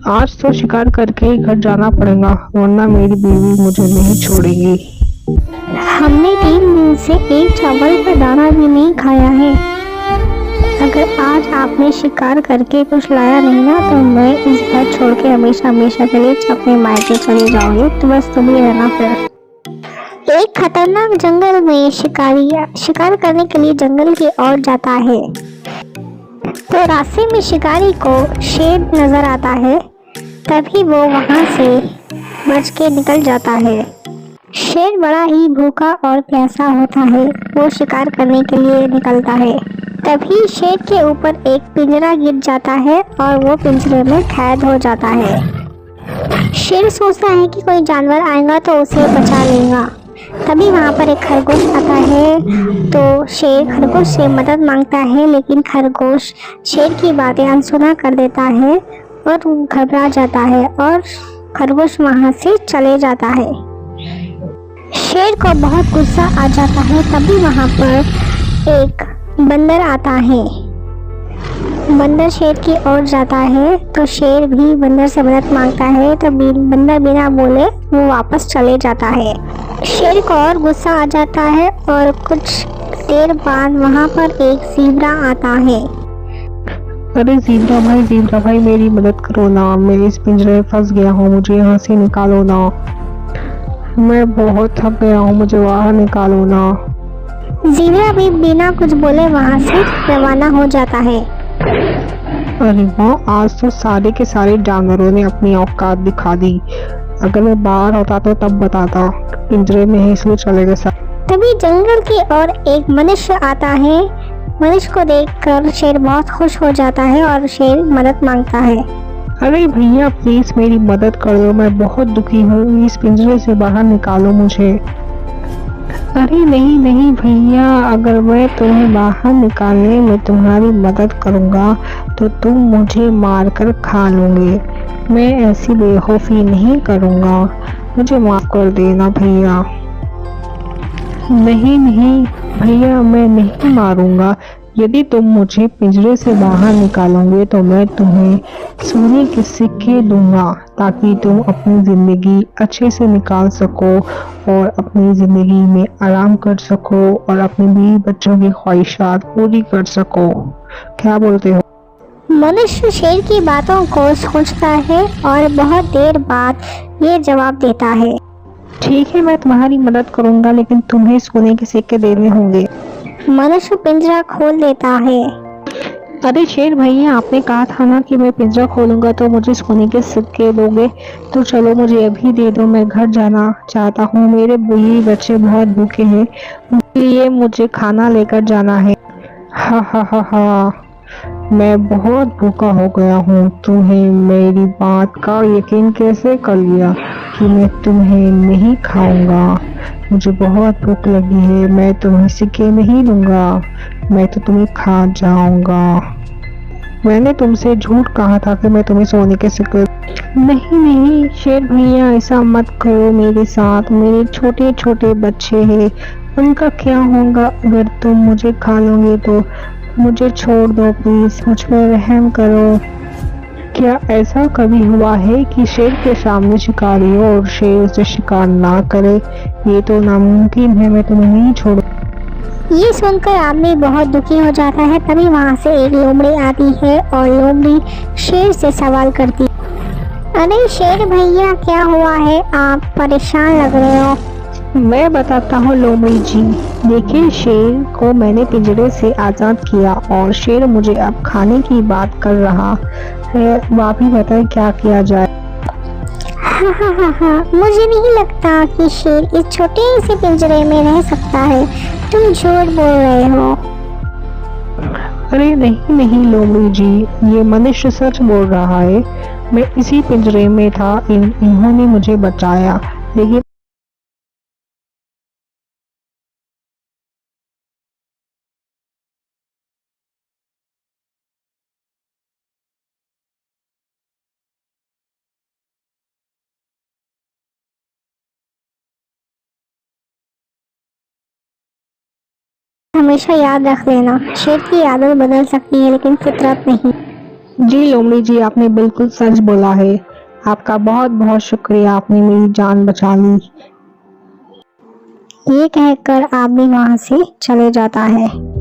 आज तो शिकार करके ही घर जाना पड़ेगा, वरना मेरी बीवी मुझे नहीं छोड़ेगी। हमने 3 दिन से एक चावल का दाना भी नहीं खाया है। अगर आज आपने शिकार करके कुछ लाया नहीं ना, तो मैं इस घर छोड़ के हमेशा हमेशा के लिए अपने मायके चले जाऊंगी। तो बस तुम ही रहना फिर। एक खतरनाक जंगल में शिकारी शिकार करने के लिए जंगल की ओर जाता है। तो रास्ते में शिकारी को शेर नजर आता है। तभी वो वहां से बच के निकल जाता है। शेर बड़ा ही भूखा और प्यासा होता है। वो शिकार करने के लिए निकलता है। तभी शेर के ऊपर एक पिंजरा गिर जाता है और वो पिंजरे में कैद हो जाता है। शेर सोचता है कि कोई जानवर आएगा तो उसे बचा लेगा। तभी वहाँ पर एक खरगोश आता है। तो शेर खरगोश से मदद मांगता है, लेकिन खरगोश शेर की बातें अनसुना कर देता है और घबरा जाता है और खरगोश वहाँ से चले जाता है। शेर को बहुत गुस्सा आ जाता है। तभी वहाँ पर एक बंदर आता है। बंदर शेर की ओर जाता है तो शेर भी बंदर से मदद मांगता है। तो बंदर बिना बोले वो वापस चले जाता है। शेर को और गुस्सा आ जाता है और कुछ देर बाद वहाँ पर एक ज़ीब्रा आता है। अरे ज़ीब्रा भाई मेरी मदद करो ना, मैं इस पिंजरे में फंस गया हूँ, मुझे यहाँ से निकालो ना। मैं बहुत थक गया हूँ, मुझे बाहर निकालो ना। ज़ीब्रा भी बिना कुछ बोले वहाँ से रवाना हो जाता है। अरे वाह, आज तो सारे के सारे जानवरों ने अपनी औकात दिखा दी। अगर मैं बाहर होता तो तब बताता, पिंजरे में ही इसलिए चले गए सब। तभी जंगल की ओर एक मनुष्य आता है। मनुष्य को देखकर शेर बहुत खुश हो जाता है और शेर मदद मांगता है। अरे भैया प्लीज मेरी मदद कर दो, मैं बहुत दुखी हूँ, इस पिंजरे से बाहर निकालो मुझे। अरे नहीं नहीं भैया, अगर मैं तुम्हें बाहर निकालने में तुम्हारी मदद करूँगा तो तुम मुझे मारकर खा लोगे। मैं ऐसी बेवकूफ़ी नहीं करूँगा, मुझे माफ़ कर देना भैया। नहीं नहीं भैया, मैं नहीं मारूंगा। यदि तुम मुझे पिंजरे से बाहर निकालोगे तो मैं तुम्हें सोने के सिक्के दूंगा, ताकि तुम अपनी ज़िंदगी अच्छे से निकाल सको और अपनी ज़िंदगी में आराम कर सको और अपने बीवी बच्चों की ख्वाहिशात पूरी कर सको। क्या बोलते हो? मनुष्य शेर की बातों को सोचता है और बहुत देर बाद ये जवाब देता है। ठीक है, मैं तुम्हारी मदद करूंगा, लेकिन तुम्हें सोने के सिक्के देने होंगे। मनुष्य पिंजरा खोल देता है। अरे शेर भैया, आपने कहा था ना कि मैं पिंजरा खोलूंगा तो मुझे सोने के सिक्के दोगे, तो चलो मुझे अभी दे दो। मैं घर जाना चाहता हूँ, मेरे बीवी बच्चे बहुत भूखे हैं, उनके लिए मुझे खाना लेकर जाना है। हा हा हा हा, मैं बहुत भूखा हो गया हूँ। तुम्हें मेरी बात का यकीन कैसे कर लिया कि मैं तुम्हें नहीं खाऊंगा? मुझे बहुत भूख लगी है, मैं तुम्हें सिक्के नहीं दूंगा, मैं तो तुम्हें खा जाऊंगा। मैंने तुमसे झूठ कहा था कि मैं तुम्हें सोने के सिक्के। नहीं नहीं शेर भैया, ऐसा मत करो मेरे साथ, मेरे छोटे छोटे बच्चे हैं, उनका क्या होगा अगर तुम मुझे खा लोगे? तो मुझे छोड़ दो प्लीज, मुझ पर रहम करो। क्या ऐसा कभी हुआ है कि शेर के सामने शिकारी हो और शेर उसे शिकार ना करे? ये तो नामुमकिन है, मैं तुम्हें नहीं छोड़ूंगा। ये सुनकर आदमी बहुत दुखी हो जाता है। तभी वहाँ से एक लोमड़ी आती है और लोमड़ी शेर से सवाल करती है। अरे शेर भैया, क्या हुआ है? आप परेशान लग रहे हो। मैं बताता हूँ लोमड़ी जी। देखिए, शेर को मैंने पिंजरे से आज़ाद किया और शेर मुझे अब खाने की बात कर रहा है। आप ही बताएं क्या किया जाए? हाँ, मुझे नहीं लगता कि शेर इस छोटे से पिंजरे में रह सकता है। तुम झूठ बोल रहे हो। अरे नहीं नहीं लोमड़ी जी, ये मनुष्य सच बोल रहा है। मैं इसी पिंजरे में था, इन्होंने मुझे बचाया, लेकिन हमेशा याद रख लेना, शेर की आदत बदल सकती है लेकिन फितरत नहीं। जी लोमड़ी जी, आपने बिल्कुल सच बोला है। आपका बहुत बहुत शुक्रिया, आपने मेरी जान बचा ली। ये कहकर आदमी वहां से चले जाता है।